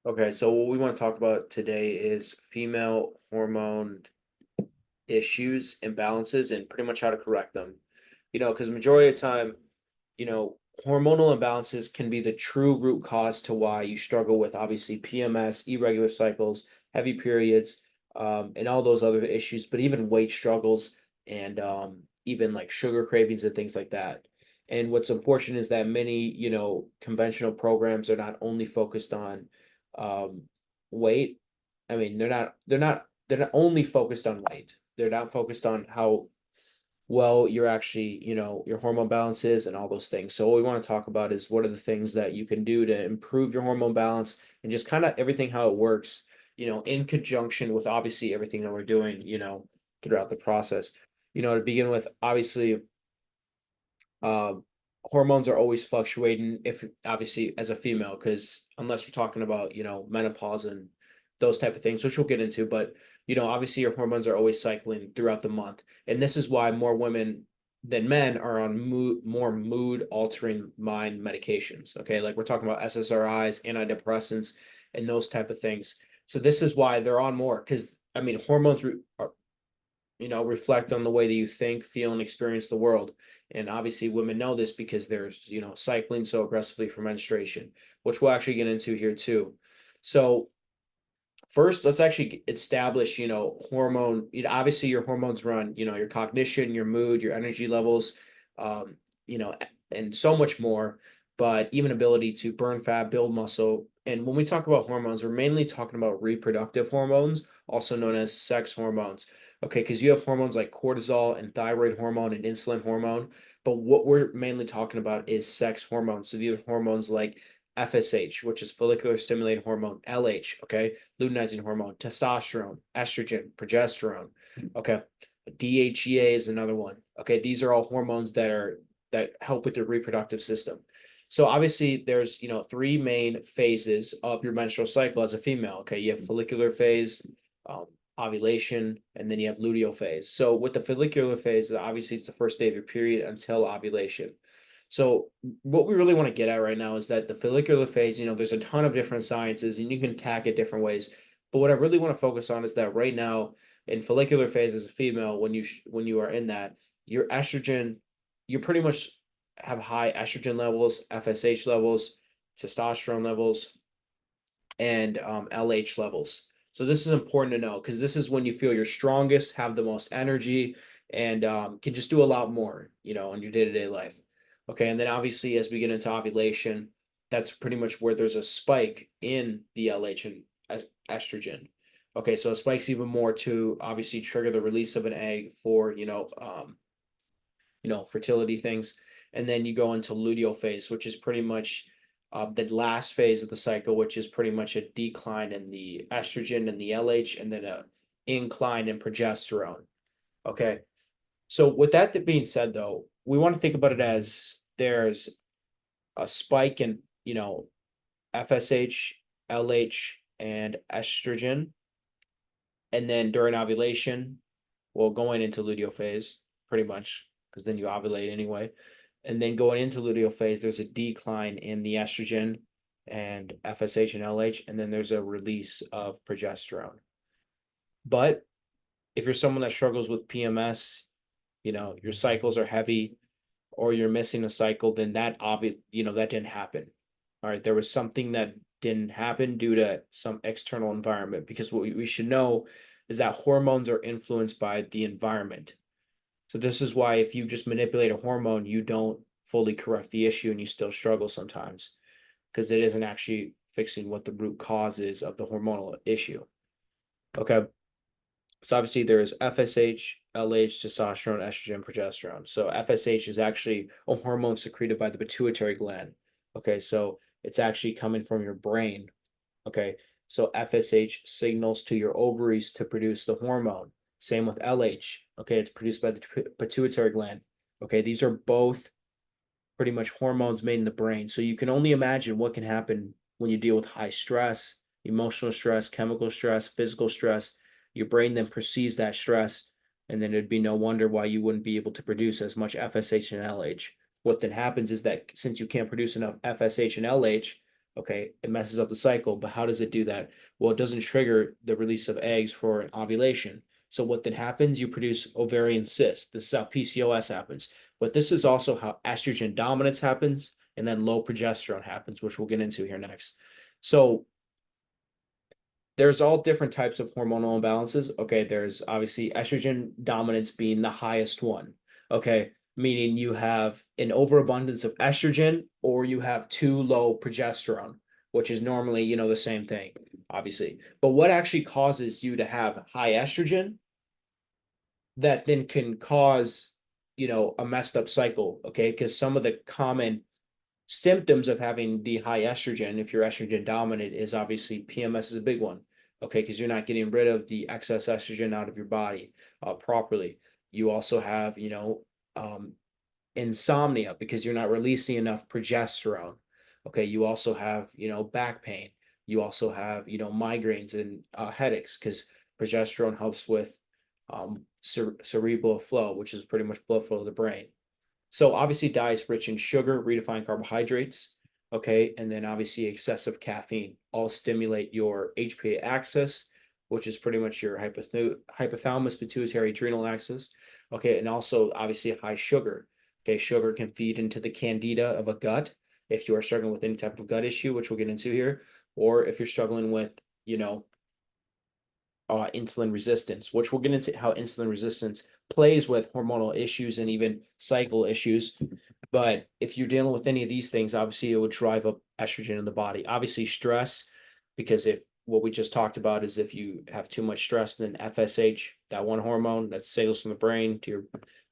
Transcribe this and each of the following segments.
Okay, so what we want to talk about today is female hormone issues, imbalances, and pretty much how to correct them. Because majority of the time, you know, hormonal imbalances can be the true root cause to why you struggle with obviously PMS, irregular cycles, heavy periods, and all those other issues, but even weight struggles and even like sugar cravings and things like that. And what's unfortunate is that many, conventional programs are not only focused on um, weight. I mean, they're not only focused on weight. They're not focused on how well you're actually, your hormone balance is and all those things. So what we want to talk about is what are the things that you can do to improve your hormone balance and just kind of everything how it works, in conjunction with obviously everything that we're doing, throughout the process. To begin with, obviously, um, hormones are always fluctuating if obviously as a female, because unless we're talking about, menopause and those type of things, which we'll get into, but obviously your hormones are always cycling throughout the month. And this is why more women than men are on more mood altering mind medications. Okay. Like we're talking about SSRIs, antidepressants, and those type of things. So this is why they're on more because I mean hormones are reflect on the way that you think, feel, and experience the world. And obviously, women know this because there's, cycling so aggressively for menstruation, which we'll actually get into here too. So, first, let's actually establish, hormone. Obviously, your hormones run, your cognition, your mood, your energy levels, um, you know, and so much more. But even ability to burn fat, build muscle. And when we talk about hormones, we're mainly talking about reproductive hormones, also known as sex hormones. Okay, because you have hormones like cortisol and thyroid hormone and insulin hormone. But what we're mainly talking about is sex hormones. So these are hormones like FSH, which is follicular stimulating hormone, LH, okay, luteinizing hormone, testosterone, estrogen, progesterone. Okay. DHEA is another one. Okay. These are all hormones that help with your reproductive system. So obviously there's, three main phases of your menstrual cycle as a female. Okay. You have follicular phase, um, ovulation, and then you have luteal phase. So with the follicular phase, obviously it's the first day of your period until ovulation. So what we really want to get at right now is that the follicular phase, there's a ton of different sciences and you can tack it different ways. But what I really want to focus on is that right now in follicular phase as a female, when you are in that, your estrogen, you pretty much have high estrogen levels, FSH levels, testosterone levels, and LH levels. So this is important to know because this is when you feel your strongest, have the most energy, and can just do a lot more, in your day-to-day life. Okay, and then obviously as we get into ovulation, that's pretty much where there's a spike in the LH and estrogen. Okay, so it spikes even more to obviously trigger the release of an egg for fertility things. And then you go into luteal phase, which is pretty much the last phase of the cycle, which is pretty much a decline in the estrogen and the LH, and then a incline in progesterone. Okay. So with that being said, though, we want to think about it as there's a spike in, FSH, LH, and estrogen. And then during ovulation, well, going into luteal phase, pretty much, because then you ovulate anyway. And then going into luteal phase, there's a decline in the estrogen and FSH and LH, and then there's a release of progesterone. But if you're someone that struggles with PMS, your cycles are heavy, or you're missing a cycle, then that didn't happen. All right, there was something that didn't happen due to some external environment. Because what we should know is that hormones are influenced by the environment. So this is why if you just manipulate a hormone, you don't fully correct the issue and you still struggle sometimes because it isn't actually fixing what the root cause is of the hormonal issue. Okay. So obviously there's FSH, LH, testosterone, estrogen, progesterone. So FSH is actually a hormone secreted by the pituitary gland. Okay, so it's actually coming from your brain. Okay, so FSH signals to your ovaries to produce the hormone. Same with LH. Okay, it's produced by the pituitary gland. Okay, these are both pretty much hormones made in the brain. So you can only imagine what can happen when you deal with high stress, emotional stress, chemical stress, physical stress. Your brain then perceives that stress, and then it'd be no wonder why you wouldn't be able to produce as much FSH and LH. What then happens is that since you can't produce enough FSH and LH, Okay, it messes up the cycle, but how does it do that? Well, it doesn't trigger the release of eggs for an ovulation. So what then happens? You produce ovarian cysts. This is how PCOS happens. But this is also how estrogen dominance happens, and then low progesterone happens, which we'll get into here next. So there's all different types of hormonal imbalances. Okay, there's obviously estrogen dominance being the highest one. Okay, meaning you have an overabundance of estrogen or you have too low progesterone, which is normally, the same thing, obviously. But what actually causes you to have high estrogen that then can cause, a messed up cycle? Okay, because some of the common symptoms of having the high estrogen, if you're estrogen dominant, is obviously PMS is a big one. Okay, because you're not getting rid of the excess estrogen out of your body properly. You also have, insomnia because you're not releasing enough progesterone. Okay, you also have, back pain. You also have, migraines and headaches because progesterone helps with cerebral flow, which is pretty much blood flow to the brain. So obviously diets rich in sugar, redefined carbohydrates, okay, and then obviously excessive caffeine all stimulate your HPA axis, which is pretty much your hypothalamus pituitary adrenal axis, okay, and also obviously high sugar. Okay, sugar can feed into the candida of a gut if you are struggling with any type of gut issue, which we'll get into here, or if you're struggling with, insulin resistance, which we'll get into how insulin resistance plays with hormonal issues and even cycle issues. But if you're dealing with any of these things, obviously it would drive up estrogen in the body. Obviously, stress, because if what we just talked about is if you have too much stress, then FSH, that one hormone that signals from the brain to your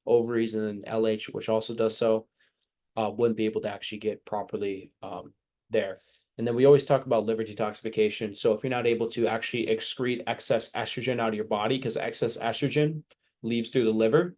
ovaries, and then LH, which also does so, wouldn't be able to actually get properly there. And then we always talk about liver detoxification. So if you're not able to actually excrete excess estrogen out of your body, because excess estrogen leaves through the liver,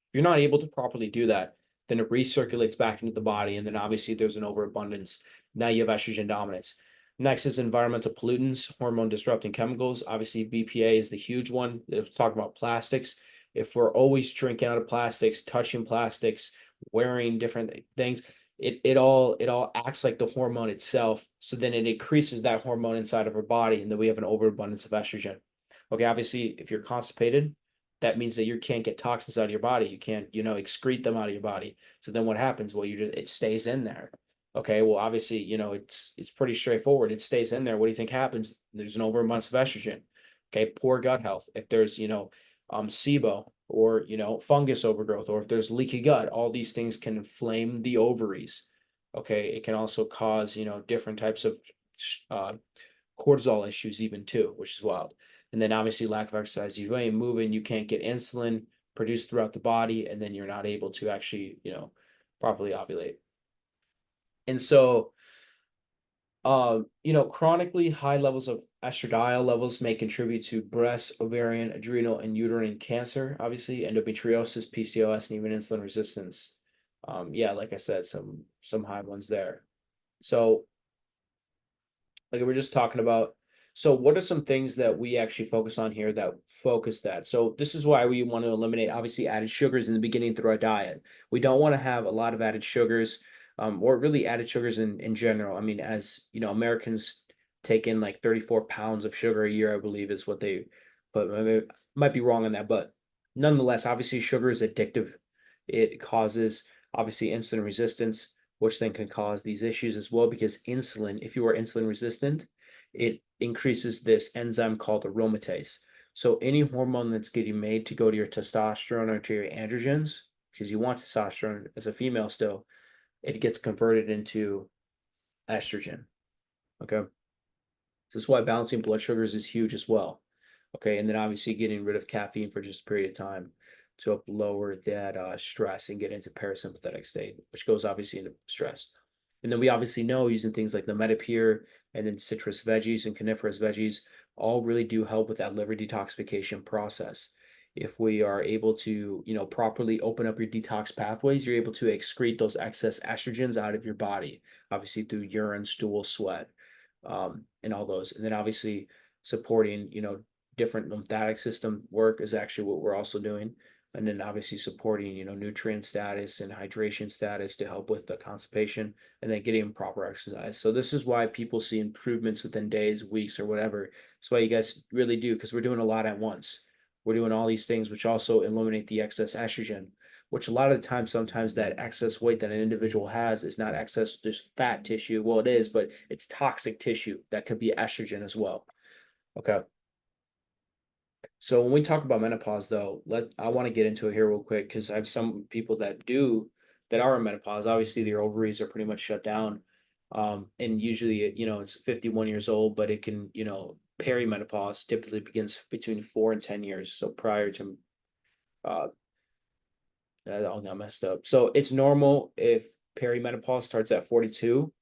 if you're not able to properly do that, then it recirculates back into the body. And then obviously there's an overabundance. Now you have estrogen dominance. Next is environmental pollutants, hormone disrupting chemicals. Obviously, BPA is the huge one. Let's talk about plastics. If we're always drinking out of plastics, touching plastics, wearing different things, it all acts like the hormone itself. So then it increases that hormone inside of our body, and then we have an overabundance of estrogen. Okay, obviously, if you're constipated, that means that you can't get toxins out of your body. You can't, excrete them out of your body. So then what happens? Well, it stays in there. Okay, well, obviously, it's pretty straightforward. It stays in there. What do you think happens? There's an overabundance of estrogen. Okay, poor gut health. If there's, SIBO or, fungus overgrowth, or if there's leaky gut, all these things can inflame the ovaries. Okay, it can also cause, different types of uh, cortisol issues even too, which is wild. And then obviously lack of exercise. You ain't moving, you can't get insulin produced throughout the body, and then you're not able to actually, properly ovulate. And so, chronically high levels of estradiol levels may contribute to breast, ovarian, adrenal, and uterine cancer, obviously, endometriosis, PCOS, and even insulin resistance. Yeah, like I said, some high ones there. So, like we we're just talking about, so what are some things that we actually focus on here that focus that? So this is why we want to eliminate obviously added sugars in the beginning through our diet. We don't want to have a lot of added sugars, or really added sugars in general. I mean, as you know, Americans take in like 34 pounds of sugar a year, I believe is what they, but I might be wrong on that. But nonetheless, obviously sugar is addictive. It causes obviously insulin resistance, which then can cause these issues as well, because insulin, if you are insulin resistant, it increases this enzyme called aromatase. So any hormone that's getting made to go to your testosterone or to your androgens, because you want testosterone as a female still, it gets converted into estrogen. Okay. This is why balancing blood sugars is huge as well. Okay. And then obviously getting rid of caffeine for just a period of time to help lower that stress and get into parasympathetic state, which goes obviously into stress. And then we obviously know using things like the Metapure and then citrus veggies and coniferous veggies all really do help with that liver detoxification process. If we are able to, properly open up your detox pathways, you're able to excrete those excess estrogens out of your body, obviously through urine, stool, sweat, and all those. And then obviously supporting, different lymphatic system work is actually what we're also doing. and then obviously supporting, nutrient status and hydration status to help with the constipation, and then getting proper exercise. So this is why people see improvements within days, weeks, or whatever. That's why you guys really do, because we're doing a lot at once. We're doing all these things which also eliminate the excess estrogen, which a lot of the time, sometimes that excess weight that an individual has is not excess just fat tissue. Well, it is, but it's toxic tissue that could be estrogen as well. Okay. So when we talk about menopause, though, I want to get into it here real quick because I have some people that are in menopause. Obviously, their ovaries are pretty much shut down, and usually, it's 51 years old, but it can, perimenopause typically begins between 4 and 10 years. So prior to that all got messed up. So it's normal if perimenopause starts at 42.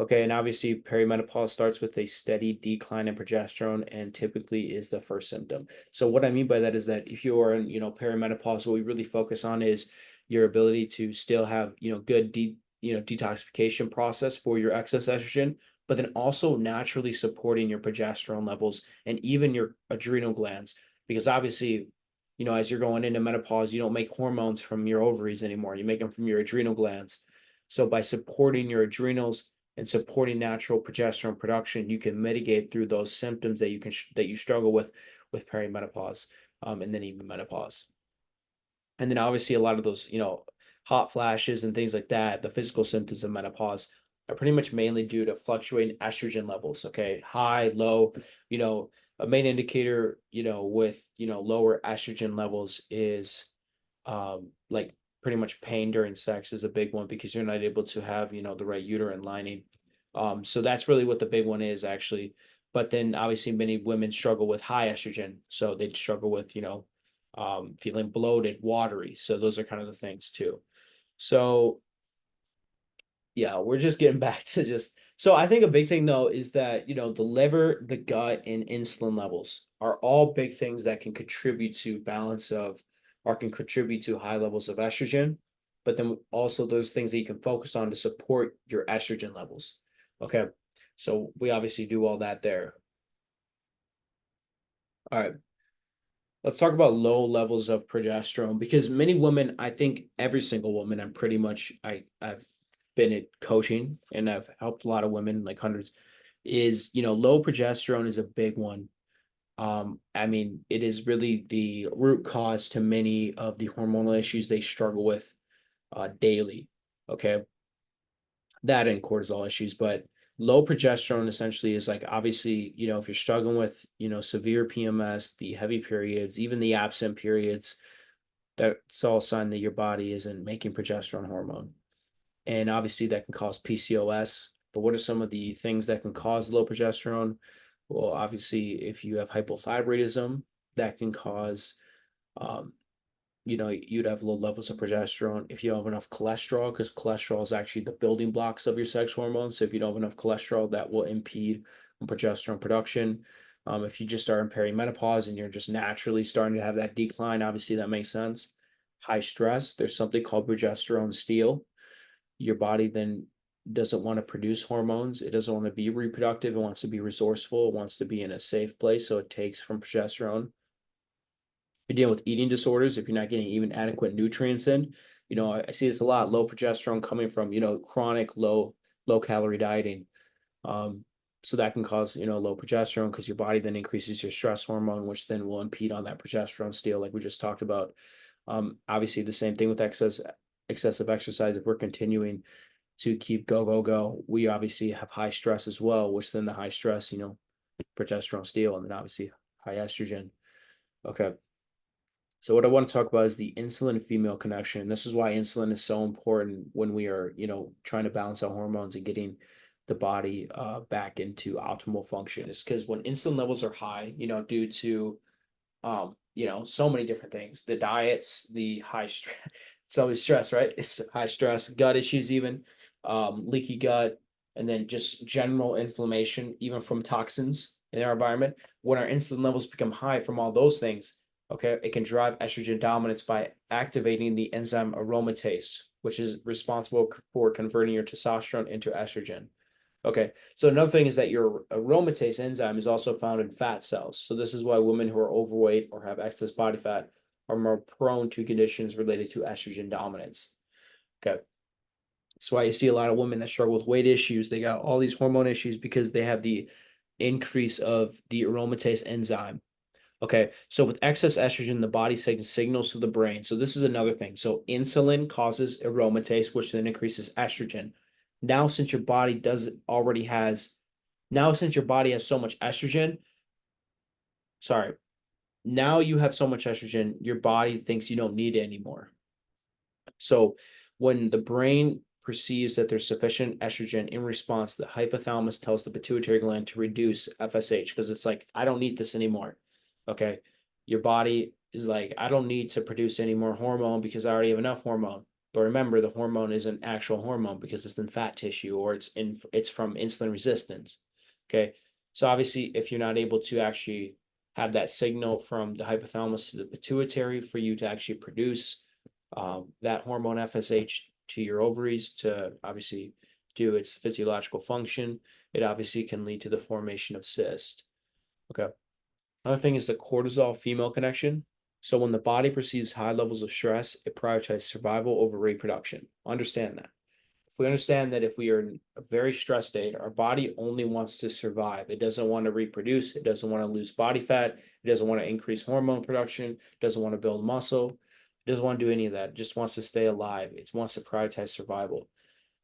Okay, and obviously perimenopause starts with a steady decline in progesterone and typically is the first symptom. So what I mean by that is that if you are in, perimenopause, what we really focus on is your ability to still have, good detoxification process for your excess estrogen, but then also naturally supporting your progesterone levels and even your adrenal glands. Because obviously, as you're going into menopause, you don't make hormones from your ovaries anymore. You make them from your adrenal glands. So by supporting your adrenals and supporting natural progesterone production, you can mitigate through those symptoms that you struggle with perimenopause, and then even menopause. And then obviously a lot of those, hot flashes and things like that, the physical symptoms of menopause are pretty much mainly due to fluctuating estrogen levels. Okay, high, low, you know, a main indicator, with lower estrogen levels is like pretty much pain during sex is a big one because you're not able to have, the right uterine lining. So that's really what the big one is actually. But then obviously many women struggle with high estrogen. So they struggle with, feeling bloated, watery. So those are kind of the things too. So yeah, we're just getting back to just so I think a big thing though is that the liver, the gut, and insulin levels are all big things that can contribute to balance of or can contribute to high levels of estrogen, but then also those things that you can focus on to support your estrogen levels. Okay. So we obviously do all that there. All right. Let's talk about low levels of progesterone because many women, I think every single woman, I've been at coaching and I've helped a lot of women, like hundreds, is low progesterone is a big one. I mean, it is really the root cause to many of the hormonal issues they struggle with daily. Okay, that and cortisol issues, but low progesterone essentially is like obviously, if you're struggling with, severe PMS, the heavy periods, even the absent periods, that's all a sign that your body isn't making progesterone hormone. And obviously that can cause PCOS. But what are some of the things that can cause low progesterone? Well, obviously, if you have hypothyroidism, that can cause um, you'd have low levels of progesterone if you don't have enough cholesterol, because cholesterol is actually the building blocks of your sex hormones. So if you don't have enough cholesterol, that will impede progesterone production. If you just start in perimenopause and you're just naturally starting to have that decline, obviously that makes sense. High stress, there's something called progesterone steal. Your body then doesn't want to produce hormones. It doesn't want to be reproductive. It wants to be resourceful. It wants to be in a safe place. So it takes from progesterone. You're dealing with eating disorders if you're not getting even adequate nutrients in. I see this a lot, low progesterone coming from, chronic low calorie dieting. Um, so that can cause, low progesterone because your body then increases your stress hormone, which then will impede on that progesterone steal, like we just talked about. Obviously the same thing with excessive exercise. If we're continuing to keep go, we obviously have high stress as well, which then the high stress, progesterone steal, and then obviously high estrogen. Okay. So what I want to talk about is the insulin female connection. This is why insulin is so important when we are, trying to balance our hormones and getting the body back into optimal function. Is because when insulin levels are high, due to so many different things, the diets, the high stress, it's always stress, right? It's high stress, gut issues, even leaky gut, and then just general inflammation, even from toxins in our environment. When our insulin levels become high from all those things, okay, it can drive estrogen dominance by activating the enzyme aromatase, which is responsible for converting your testosterone into estrogen. Okay, so another thing is that your aromatase enzyme is also found in fat cells. So this is why women who are overweight or have excess body fat are more prone to conditions related to estrogen dominance. Okay. That's why you see a lot of women that struggle with weight issues. They got all these hormone issues because they have the increase of the aromatase enzyme. Okay, so with excess estrogen, the body sends signals to the brain. So this is another thing. So insulin causes aromatase, which then increases estrogen. Now, since your body does already has, now since your body has so much estrogen, sorry, now you have so much estrogen, your body thinks you don't need it anymore. So when the brain perceives that there's sufficient estrogen in response, the hypothalamus tells the pituitary gland to reduce FSH because it's like, I don't need this anymore. Okay. Your body is like, I don't need to produce any more hormone because I already have enough hormone. But remember, the hormone is an actual hormone because it's in fat tissue or it's from insulin resistance. Okay. So obviously, if you're not able to actually have that signal from the hypothalamus to the pituitary for you to actually produce that hormone FSH to your ovaries to obviously do its physiological function, it obviously can lead to the formation of cyst. Okay. Another thing is the cortisol female connection. So when the body perceives high levels of stress, it prioritizes survival over reproduction. Understand that. If we understand that if we are in a very stressed state, our body only wants to survive. It doesn't want to reproduce. It doesn't want to lose body fat. It doesn't want to increase hormone production. It doesn't want to build muscle. It doesn't want to do any of that. It just wants to stay alive. It wants to prioritize survival.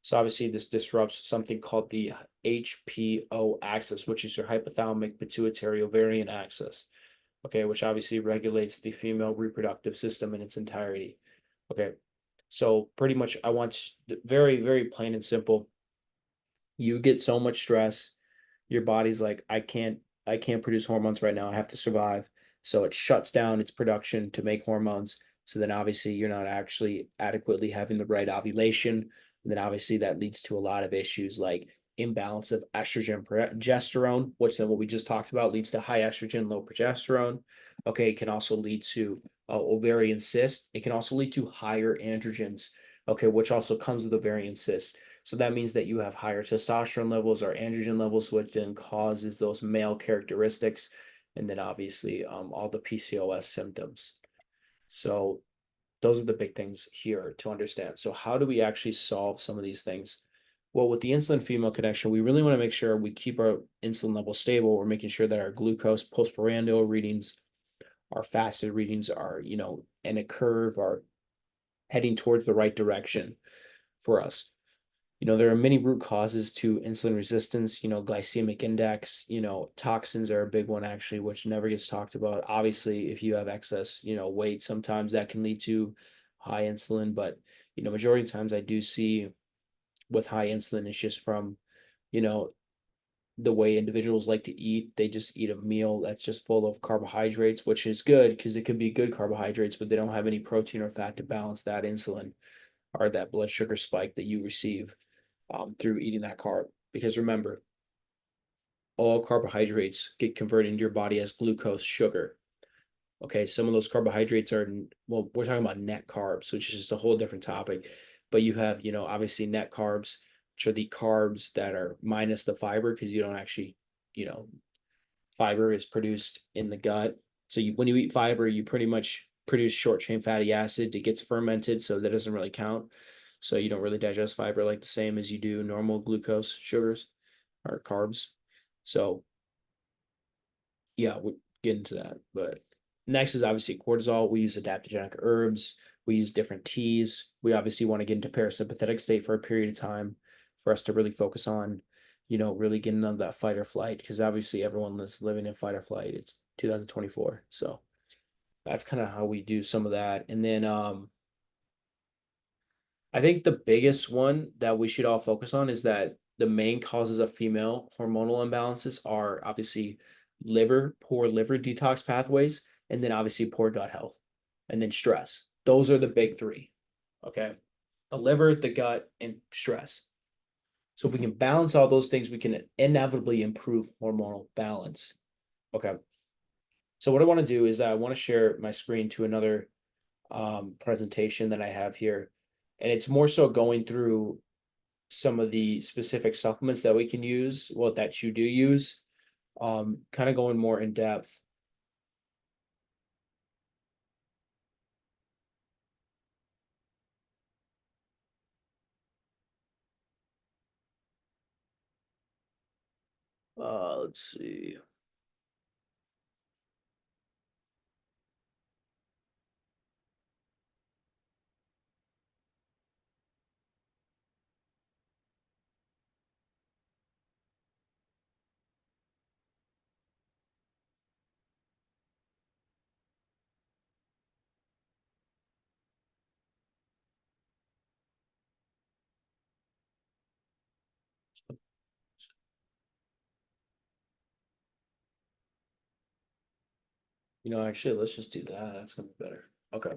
So obviously this disrupts something called the HPO axis, which is your hypothalamic pituitary ovarian axis. Okay, which obviously regulates the female reproductive system in its entirety. Okay, so pretty much I want very, very plain and simple. You get so much stress, your body's like, I can't produce hormones right now. I have to survive. So it shuts down its production to make hormones. So then obviously you're not actually adequately having the right ovulation. And then obviously that leads to a lot of issues like imbalance of estrogen progesterone, which then what we just talked about leads to high estrogen, low progesterone. Okay, it can also lead to ovarian cyst. It can also lead to higher androgens. Okay, which also comes with ovarian cyst. So that means that you have higher testosterone levels or androgen levels, which then causes those male characteristics, and then obviously all the PCOS symptoms. So those are the big things here to understand. So how do we actually solve some of these things? Well, with the insulin female connection, we really want to make sure we keep our insulin level stable. We're making sure that our glucose postprandial readings, our fasted readings are, in a curve, are heading towards the right direction for us. There are many root causes to insulin resistance, glycemic index, toxins are a big one actually, which never gets talked about. Obviously, if you have excess, weight, sometimes that can lead to high insulin, but, majority of times I do see with high insulin, it's just from, you know, the way individuals like to eat. They just eat a meal that's just full of carbohydrates, which is good because it could be good carbohydrates, but they don't have any protein or fat to balance that insulin or that blood sugar spike that you receive through eating that carb. Because remember, all carbohydrates get converted into your body as glucose sugar. Okay, some of those carbohydrates are, well, we're talking about net carbs, which is just a whole different topic. But you have, obviously net carbs, which are the carbs that are minus the fiber because you don't actually, you know, fiber is produced in the gut. So when you eat fiber, you pretty much produce short chain fatty acid. It gets fermented, so that doesn't really count. So you don't really digest fiber like the same as you do normal glucose sugars or carbs. So yeah, we'll get into that. But next is obviously cortisol. We use adaptogenic herbs. We use different teas. We obviously want to get into parasympathetic state for a period of time for us to really focus on, really getting on that fight or flight. Because obviously everyone is living in fight or flight. It's 2024. So that's kind of how we do some of that. And then I think the biggest one that we should all focus on is that the main causes of female hormonal imbalances are obviously poor liver detox pathways, and then obviously poor gut health, and then stress. Those are the big three. Okay. The liver, the gut, and stress. So if we can balance all those things, we can inevitably improve hormonal balance. Okay. So what I want to do is I want to share my screen to another presentation that I have here. And it's more so going through some of the specific supplements that we can use, well, that you do use, kind of going more in depth. Let's see. Actually, let's just do that. That's gonna be better. Okay.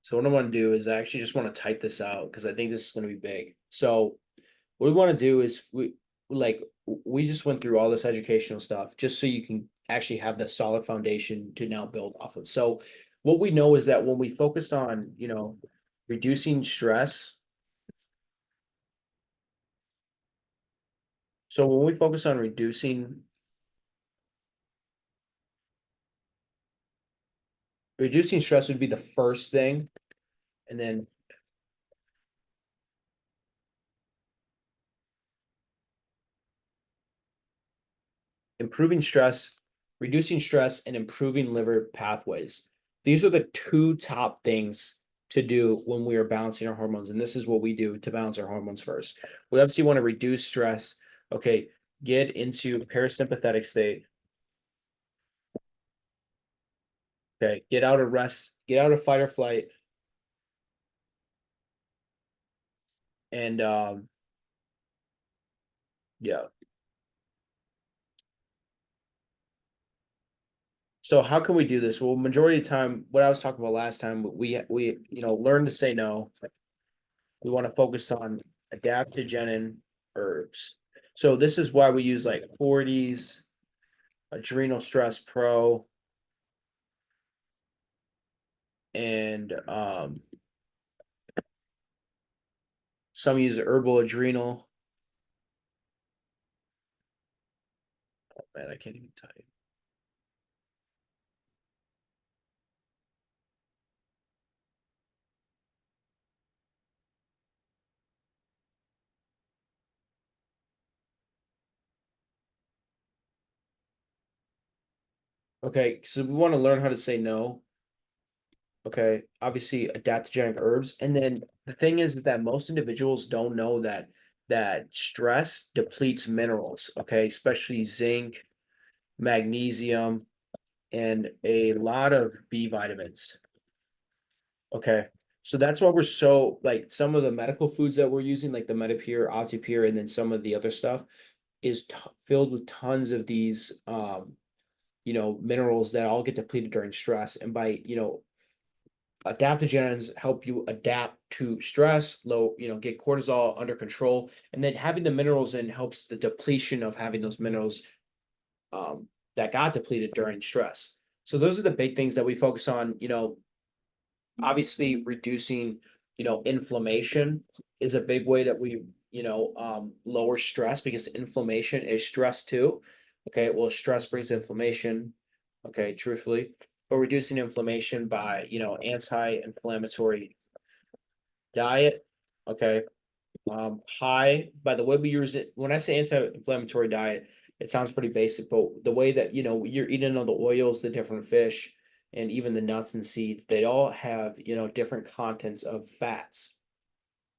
So what I want to do is I actually just want to type this out because I think this is going to be big. So what we want to do is we just went through all this educational stuff just so you can actually have the solid foundation to now build off of. So what we know is that when we focus on, reducing stress, so when we focus on reducing stress would be the first thing, and then improving stress, reducing stress, and improving liver pathways. These are the two top things to do when we are balancing our hormones. And this is what we do to balance our hormones first. We obviously want to reduce stress. Okay, get into parasympathetic state. Okay, get out of rest, get out of fight or flight. And yeah. So how can we do this? Well, majority of the time, what I was talking about last time, we learn to say no. We want to focus on adaptogen herbs. So this is why we use like 40s, Adrenal Stress Pro, and some use herbal adrenal. Oh man, I can't even type. Okay, so we want to learn how to say no. Okay, obviously adaptogenic herbs, and then the thing is that most individuals don't know that stress depletes minerals. Okay, especially zinc, magnesium, and a lot of B vitamins. Okay. So that's why we're so like some of the medical foods that we're using, like the Metapure, Optipure, and then some of the other stuff is filled with tons of these minerals that all get depleted during stress. And by, adaptogens help you adapt to stress, get cortisol under control. And then having the minerals in helps the depletion of having those minerals that got depleted during stress. So those are the big things that we focus on, obviously reducing inflammation is a big way that we lower stress because inflammation is stress too. Okay, well, stress brings inflammation. Okay, truthfully, but reducing inflammation by anti-inflammatory diet. Okay, high by the way we use it. When I say anti-inflammatory diet, it sounds pretty basic, but the way that you're eating all the oils, the different fish, and even the nuts and seeds, they all have different contents of fats,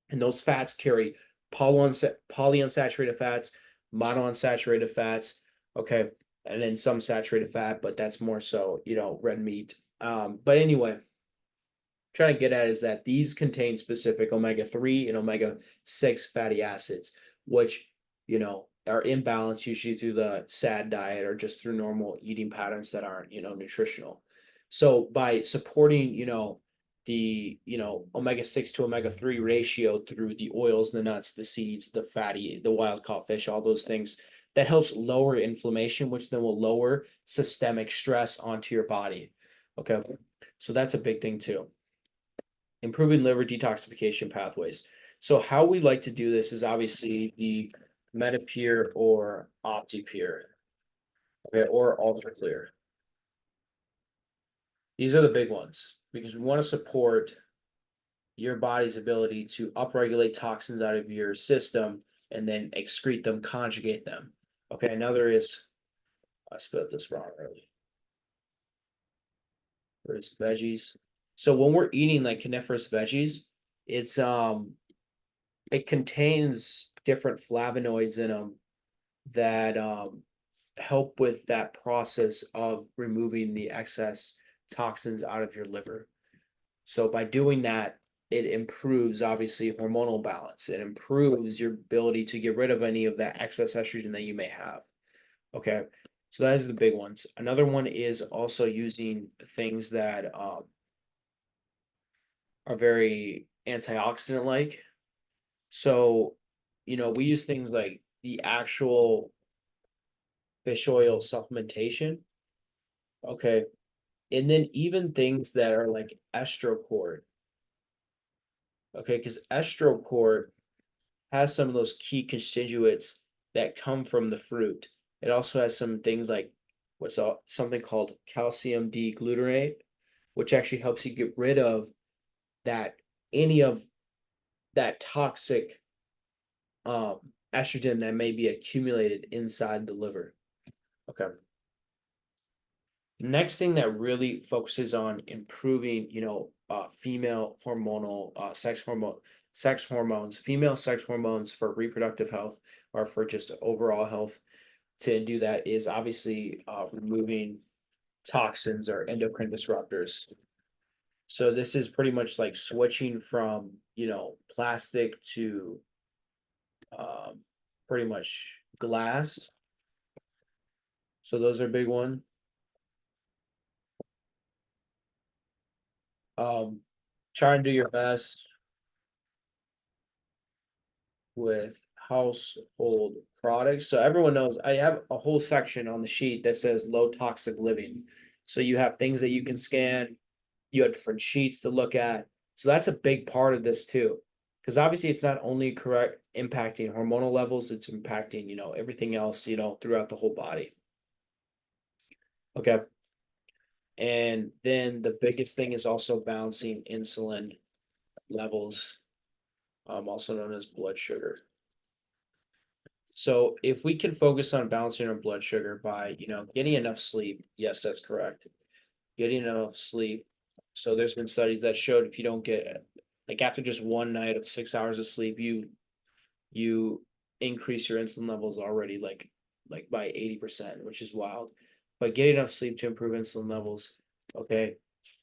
and those fats carry polyunsaturated fats, monounsaturated fats. Okay, and then some saturated fat, but that's more so red meat. But anyway, trying to get at is that these contain specific omega-3 and omega-6 fatty acids, which, are imbalanced usually through the SAD diet or just through normal eating patterns that aren't, nutritional. So by supporting, the, omega-6 to omega-3 ratio through the oils, the nuts, the seeds, the fatty, the wild caught fish, all those things, that helps lower inflammation, which then will lower systemic stress onto your body. Okay. So that's a big thing too, improving liver detoxification pathways. So how we like to do this is obviously the Metapure or OptiPure, okay, or UltraClear. These are the big ones because we want to support your body's ability to upregulate toxins out of your system and then excrete them, conjugate them. Okay, another is, I spelled this wrong earlier. There's veggies. So when we're eating like coniferous veggies, it's it contains different flavonoids in them that help with that process of removing the excess toxins out of your liver. So by doing that, it improves obviously hormonal balance. It improves your ability to get rid of any of that excess estrogen that you may have. Okay. So those are the big ones. Another one is also using things that are very antioxidant like. So, we use things like the actual fish oil supplementation. Okay. And then even things that are like estrocord. Okay. Because estrocord has some of those key constituents that come from the fruit. It also has some things like something called calcium D-glutarate, which actually helps you get rid of that any of that toxic um estrogen that may be accumulated inside the liver. Okay. Next thing that really focuses on improving, female hormonal sex hormones, female sex hormones for reproductive health or for just overall health. To do that is obviously removing toxins or endocrine disruptors. So this is pretty much like switching from, plastic to um, pretty much glass. So those are big one. Um, Try and do your best with household products. So everyone knows I have a whole section on the sheet that says low toxic living. So you have things that you can scan, you have different sheets to look at. So that's a big part of this too. Because obviously it's not only correct impacting hormonal levels, it's impacting, everything else, throughout the whole body. Okay. And then the biggest thing is also balancing insulin levels, also known as blood sugar. So if we can focus on balancing our blood sugar by, getting enough sleep, yes, that's correct. Getting enough sleep. So there's been studies that showed if you don't get like after just one night of 6 hours of sleep, you increase your insulin levels already like by 80%, which is wild. But get enough sleep to improve insulin levels. Okay.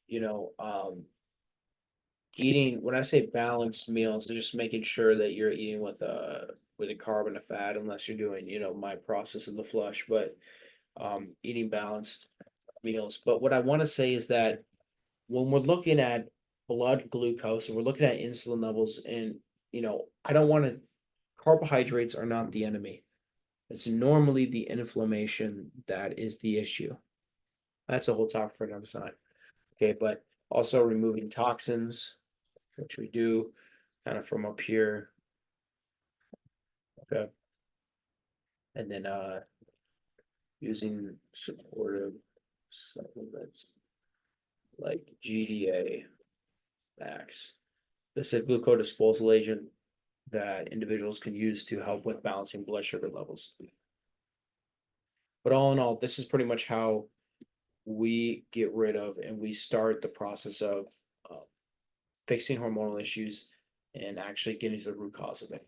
You know, eating when I say balanced meals, just making sure that you're eating with a carb and a fat, unless you're doing, my process of the flush, but eating balanced meals. But what I want to say is that when we're looking at blood glucose and we're looking at insulin levels, and I don't want to carbohydrates are not the enemy. It's normally the inflammation that is the issue. That's a whole topic for another time. Okay, but also removing toxins, which we do kind of from up here. Okay. And then using supportive supplements like GDA Max. This is a glucodisposal agent that individuals can use to help with balancing blood sugar levels. But all in all, this is pretty much how we get rid of and we start the process of fixing hormonal issues and actually getting to the root cause of it.